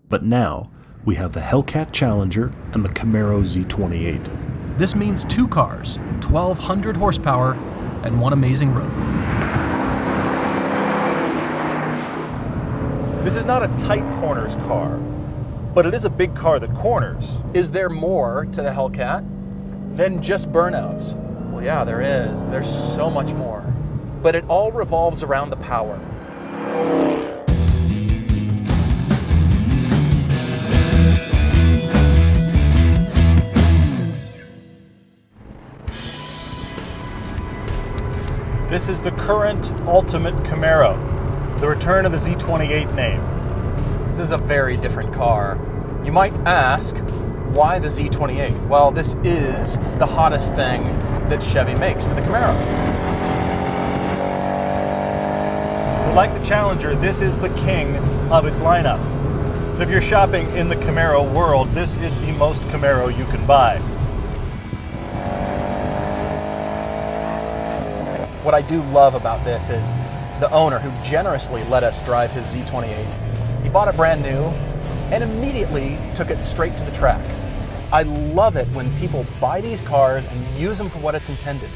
But now, we have the Hellcat Challenger and the Camaro Z28. This means 2 cars, 1,200 horsepower, and one amazing road. This is not a tight corners car, but it is a big car that corners. Is there more to the Hellcat than just burnouts? Well, yeah, there is. There's so much more. But it all revolves around the power. This is the current ultimate Camaro, the return of the Z28 name. This is a very different car. You might ask, why the Z28? Well, this is the hottest thing that Chevy makes for the Camaro. But like the Challenger, this is the king of its lineup. So if you're shopping in the Camaro world, this is the most Camaro you can buy. What I do love about this is the owner who generously let us drive his Z28. He bought it brand new and immediately took it straight to the track. I love it when people buy these cars and use them for what it's intended.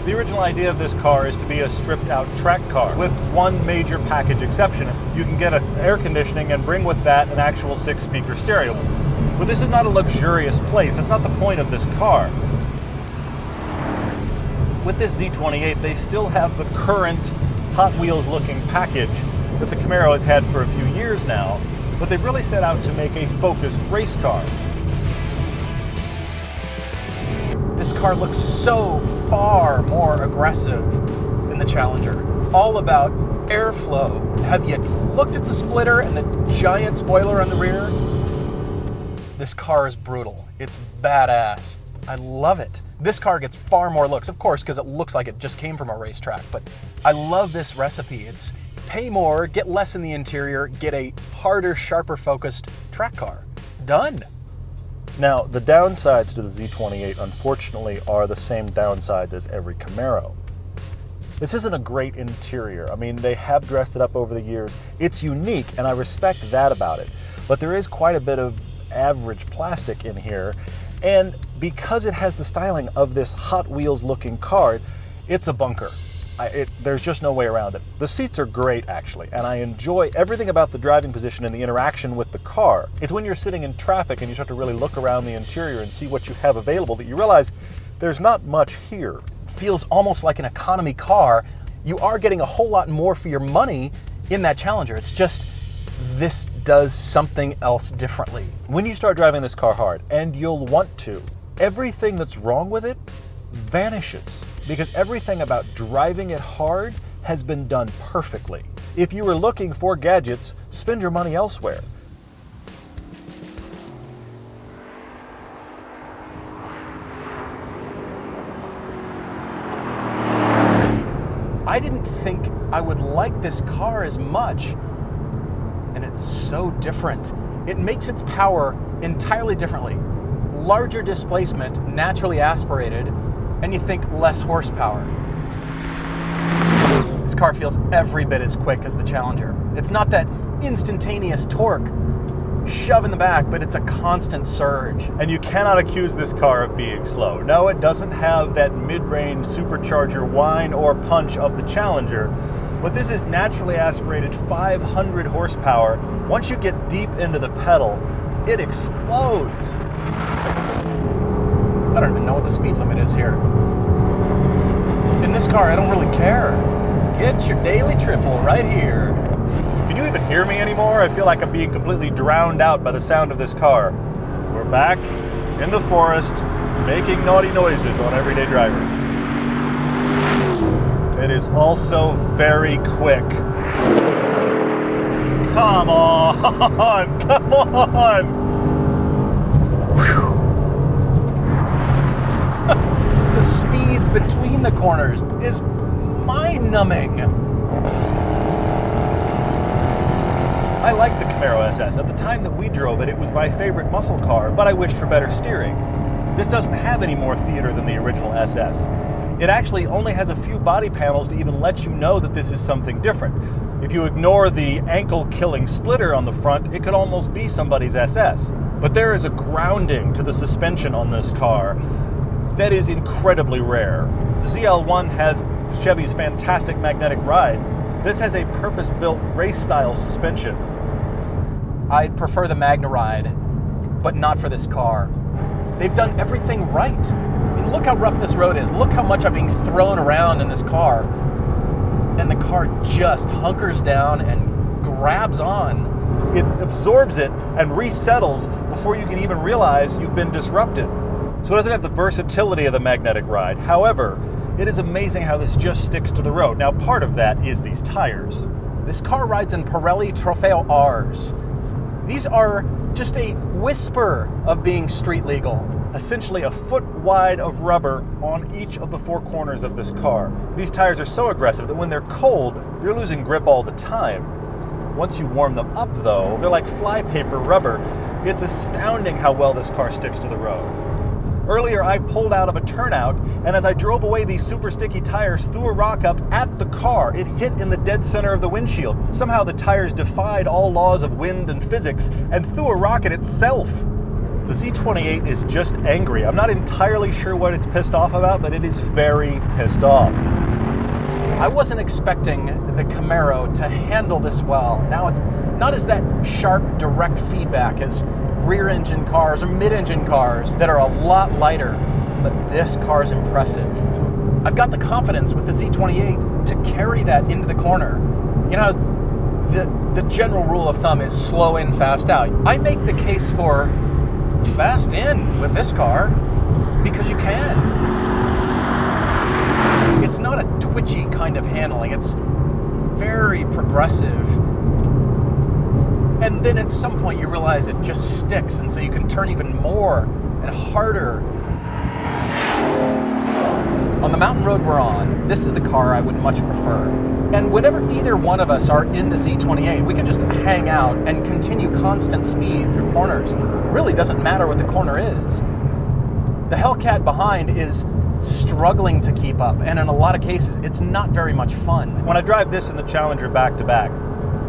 The original idea of this car is to be a stripped out track car with one major package exception. You can get air conditioning and bring with that an actual 6-speaker stereo. But this is not a luxurious place. That's not the point of this car. With this Z28, they still have the current Hot Wheels looking package that the Camaro has had for a few years now, but they've really set out to make a focused race car. This car looks so far more aggressive than the Challenger. All about airflow. Have you looked at the splitter and the giant spoiler on the rear? This car is brutal. It's badass. I love it. This car gets far more looks, of course, because it looks like it just came from a racetrack, but I love this recipe. It's pay more, get less in the interior, get a harder, sharper focused track car. Done. Now, the downsides to the Z28, unfortunately, are the same downsides as every Camaro. This isn't a great interior. I mean, they have dressed it up over the years. It's unique, and I respect that about it. But there is quite a bit of average plastic in here, and because it has the styling of this Hot Wheels looking car, it's a bunker. There's just no way around it. The seats are great, actually, and I enjoy everything about the driving position and the interaction with the car. It's when you're sitting in traffic and you start to really look around the interior and see what you have available that you realize there's not much here. Feels almost like an economy car. You are getting a whole lot more for your money in that Challenger. It's just, this does something else differently. When you start driving this car hard, and you'll want to, everything that's wrong with it vanishes, because everything about driving it hard has been done perfectly. If you were looking for gadgets, spend your money elsewhere. I didn't think I would like this car as much, and it's so different. It makes its power entirely differently. Larger displacement, naturally aspirated, and you think less horsepower. This car feels every bit as quick as the Challenger. It's not that instantaneous torque, shove in the back, but it's a constant surge. And you cannot accuse this car of being slow. No, it doesn't have that mid-range supercharger whine or punch of the Challenger, but this is naturally aspirated 500 horsepower. Once you get deep into the pedal, it explodes. I don't even know what the speed limit is here. In this car, I don't really care. Get your daily triple right here. Can you even hear me anymore? I feel like I'm being completely drowned out by the sound of this car. We're back in the forest, making naughty noises on Everyday Driver. It is also very quick. Come on, come on. The speeds between the corners is mind-numbing. I like the Camaro SS. At the time that we drove it, it was my favorite muscle car, but I wished for better steering. This doesn't have any more theater than the original SS. It actually only has a few body panels to even let you know that this is something different. If you ignore the ankle-killing splitter on the front, it could almost be somebody's SS. But there is a grounding to the suspension on this car that is incredibly rare. The ZL1 has Chevy's fantastic magnetic ride. This has a purpose-built race-style suspension. I'd prefer the Magna Ride, but not for this car. They've done everything right. I mean, look how rough this road is. Look how much I'm being thrown around in this car. And the car just hunkers down and grabs on. It absorbs it and resettles before you can even realize you've been disrupted. So it doesn't have the versatility of the magnetic ride. However, it is amazing how this just sticks to the road. Now, part of that is these tires. This car rides in Pirelli Trofeo Rs. These are just a whisper of being street legal. Essentially a foot wide of rubber on each of the four corners of this car. These tires are so aggressive that when they're cold, you're losing grip all the time. Once you warm them up though, they're like flypaper rubber. It's astounding how well this car sticks to the road. Earlier, I pulled out of a turnout, and as I drove away, these super sticky tires threw a rock up at the car. It hit in the dead center of the windshield. Somehow the tires defied all laws of wind and physics and threw a rock at itself. The Z28 is just angry. I'm not entirely sure what it's pissed off about, but it is very pissed off. I wasn't expecting the Camaro to handle this well. Now, it's not as that sharp, direct feedback as rear-engine cars or mid-engine cars that are a lot lighter, but this car is impressive. I've got the confidence with the Z28 to carry that into the corner. You know, the general rule of thumb is slow in, fast out. I make the case for fast in with this car because you can. It's not a twitchy kind of handling. It's very progressive. And then at some point you realize it just sticks, and so you can turn even more and harder. On the mountain road we're on, this is the car I would much prefer. And whenever either one of us are in the Z28, we can just hang out and continue constant speed through corners. It really doesn't matter what the corner is. The Hellcat behind is struggling to keep up, and in a lot of cases, it's not very much fun. When I drive this and the Challenger back to back,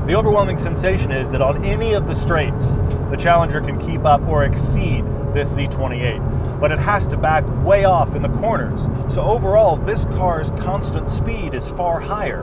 the overwhelming sensation is that on any of the straights, the Challenger can keep up or exceed this Z28, but it has to back way off in the corners. So overall, this car's constant speed is far higher.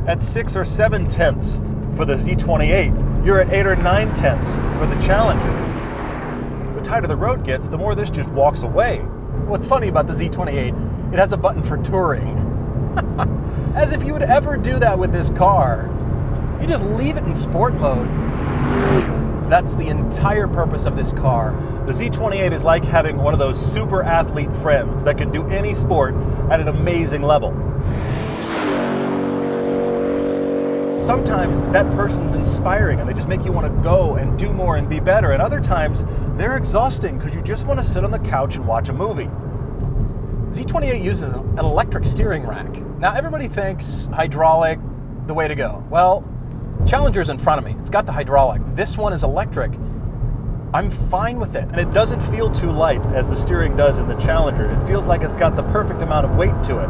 At 6 or 7 tenths for the Z28, you're at 8 or 9 tenths for the Challenger. The tighter the road gets, the more this just walks away. What's funny about the Z28, it has a button for touring. As if you would ever do that with this car. You just leave it in sport mode. That's the entire purpose of this car. The Z28 is like having one of those super athlete friends that can do any sport at an amazing level. Sometimes that person's inspiring and they just make you want to go and do more and be better. And other times they're exhausting because you just want to sit on the couch and watch a movie. Z28 uses an electric steering rack. Now everybody thinks hydraulic, the way to go. Well, Challenger's in front of me. It's got the hydraulic. This one is electric. I'm fine with it. And it doesn't feel too light as the steering does in the Challenger. It feels like it's got the perfect amount of weight to it.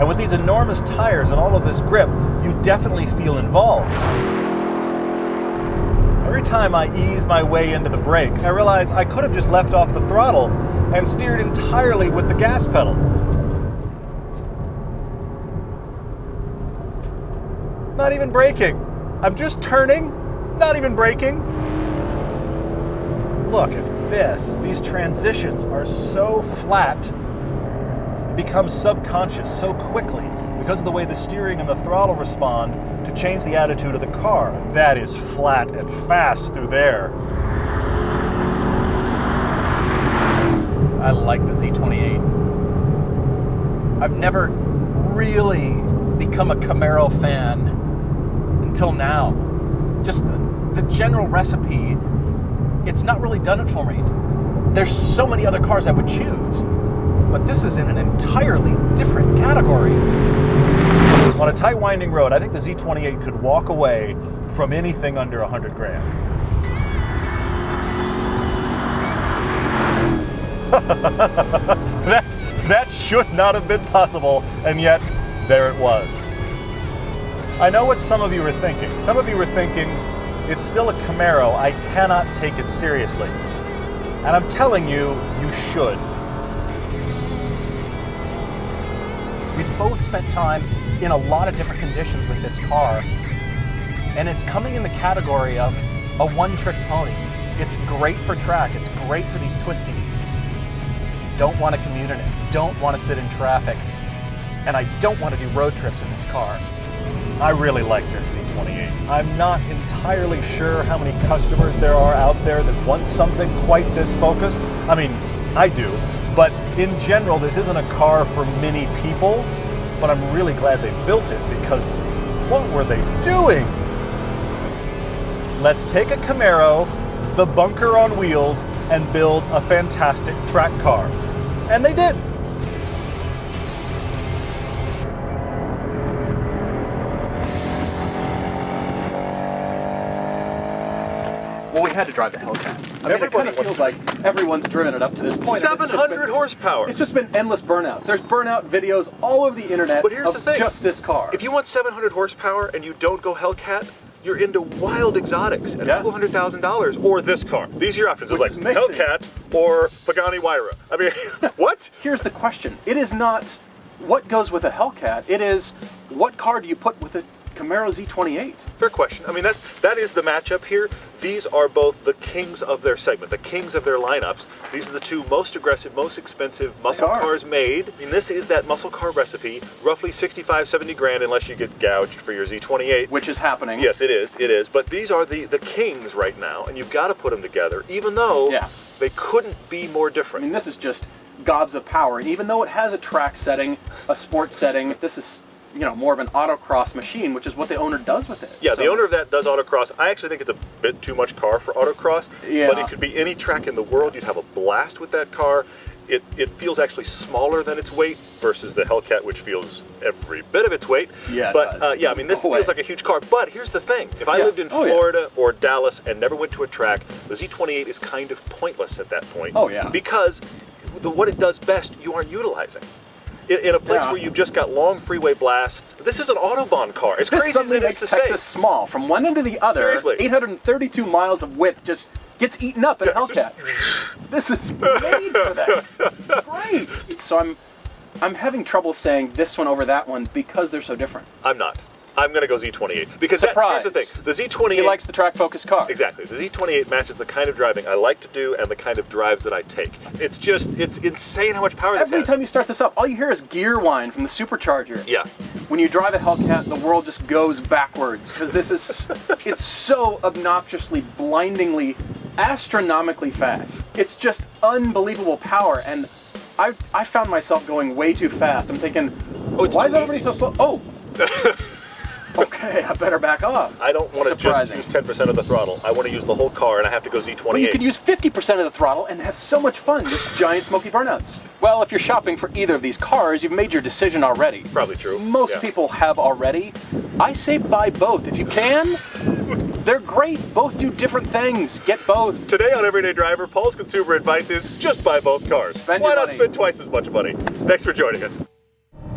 And with these enormous tires and all of this grip, you definitely feel involved. Every time I ease my way into the brakes, I realize I could have just left off the throttle and steered entirely with the gas pedal. Not even braking. I'm just turning, not even braking. Look at this. These transitions are so flat. It becomes subconscious so quickly because of the way the steering and the throttle respond to change the attitude of the car. That is flat and fast through there. I like the Z28. I've never really become a Camaro fan until now. Just the general recipe, it's not really done it for me. There's so many other cars I would choose, but this is in an entirely different category. On a tight winding road, I think the Z28 could walk away from anything under 100 grand. that should not have been possible, and yet there it was. I know what some of you are thinking. Some of you are thinking, it's still a Camaro, I cannot take it seriously. And I'm telling you, you should. We both spent time in a lot of different conditions with this car, and it's coming in the category of a one-trick pony. It's great for track, it's great for these twisties. Don't want to commute in it, don't want to sit in traffic, and I don't want to do road trips in this car. I really like this Z28. I'm not entirely sure how many customers there are out there that want something quite this focused. I mean, I do, but in general, this isn't a car for many people, but I'm really glad they built it because what were they doing? Let's take a Camaro, the bunker on wheels, and build a fantastic track car. And they did. Well, we had to drive the Hellcat. I mean, it kind of feels like everyone's driven it up to this point. 700 horsepower. It's just been endless burnouts. There's burnout videos all over the internet But here's the thing. just this car. If you want 700 horsepower and you don't go Hellcat, you're into wild exotics at Yeah. $200,000 or this car. These are your options. It's Which like is amazing. Hellcat or Pagani Huayra. I mean, what? Here's the question. It is not what goes with a Hellcat. It is what car do you put with a Camaro Z28? Fair question. I mean, that is the matchup here. These are both the kings of their segment, the kings of their lineups. These are the two most aggressive, most expensive muscle They are. cars made. I mean, this is that muscle car recipe, roughly 65, 70 grand unless you get gouged for your Z28. Which is happening. Yes, it is. But these are the kings right now, and you've got to put them together, even though Yeah. they couldn't be more I different. mean, this is just gobs of power. And even though it has a track setting, a sports setting, this is, more of an autocross machine, which is what the owner does with it. Yeah, So- the owner of that does autocross. I actually think it's a bit too much car for autocross, Yeah. but it could be any track in the world. You'd have a blast with that car. It feels actually smaller than its weight versus the Hellcat, which feels every bit of its weight. Yeah, it but does. I mean, this No way. feels like a huge car. But here's the thing: if I Yeah. lived in Oh, yeah. Florida or Dallas and never went to a track, the Z28 is kind of pointless at that point. Oh, yeah. Because what it does best, you aren't utilizing. In a place Yeah. where you've just got long freeway blasts, this is an Autobahn car. As This crazy as suddenly it is makes to Texas say. small. From one end to the other, Seriously. 832 miles of width just gets eaten up in a Yeah, it's Hellcat. This is made for that. Great. So I'm having trouble saying this one over that one because they're so different. I'm not. I'm going to go Z28 because Surprise. here's the thing: the Z28. He likes the track-focused car. Exactly. The Z28 matches the kind of driving I like to do and the kind of drives that I take. It's insane how much power this Every has. time you start this up, all you hear is gear whine from the supercharger. Yeah. When you drive a Hellcat, the world just goes backwards because it's so obnoxiously, blindingly, astronomically fast. It's just unbelievable power, and I found myself going way too fast. I'm thinking, Oh, it's why too is everybody easy. so slow? Oh, okay, I better back off. I don't want to just Surprising. use 10% of the throttle. I want to use the whole car, and I have to go Z28. Well, you could use 50% of the throttle and have so much fun, just giant smoky burnouts. Well, if you're shopping for either of these cars, you've made your decision already. Probably true. Most Yeah. people have already. I say buy both. If you can, they're great. Both do different things. Get both. Today on Everyday Driver, Paul's consumer advice is just buy both cars. Spend Why your not money. spend twice as much money? Thanks for joining us.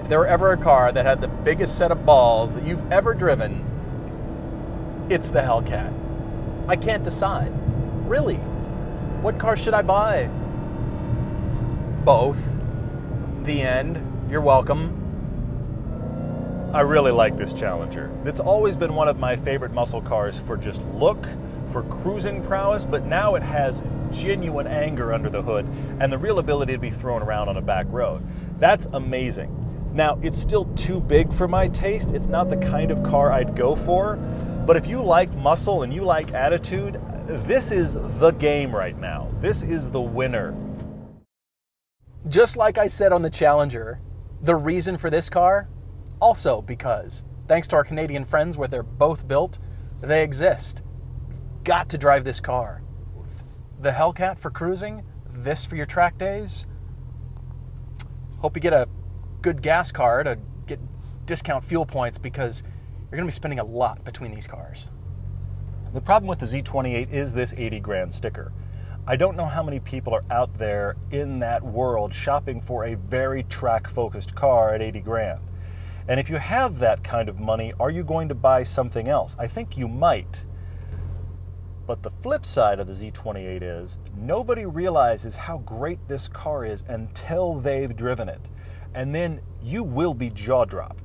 If there were ever a car that had the biggest set of balls that you've ever driven, it's the Hellcat. I can't decide. Really. What car should I buy? Both. The end. You're welcome. I really like this Challenger. It's always been one of my favorite muscle cars for just look, for cruising prowess, but now it has genuine anger under the hood and the real ability to be thrown around on a back road. That's amazing. Now, it's still too big for my taste. It's not the kind of car I'd go for, but if you like muscle and you like attitude, this is the game right now. This is the winner. Just like I said on the Challenger, the reason for this car, also because, thanks to our Canadian friends where they're both built, they exist. Got to drive this car. The Hellcat for cruising, this for your track days. Hope you get a good gas car to get discount fuel points because you're going to be spending a lot between these cars. The problem with the Z28 is this 80 grand sticker. I don't know how many people are out there in that world shopping for a very track-focused car at 80 grand. And if you have that kind of money, are you going to buy something else? I think you might. But the flip side of the Z28 is nobody realizes how great this car is until they've driven it. And then you will be jaw-dropped.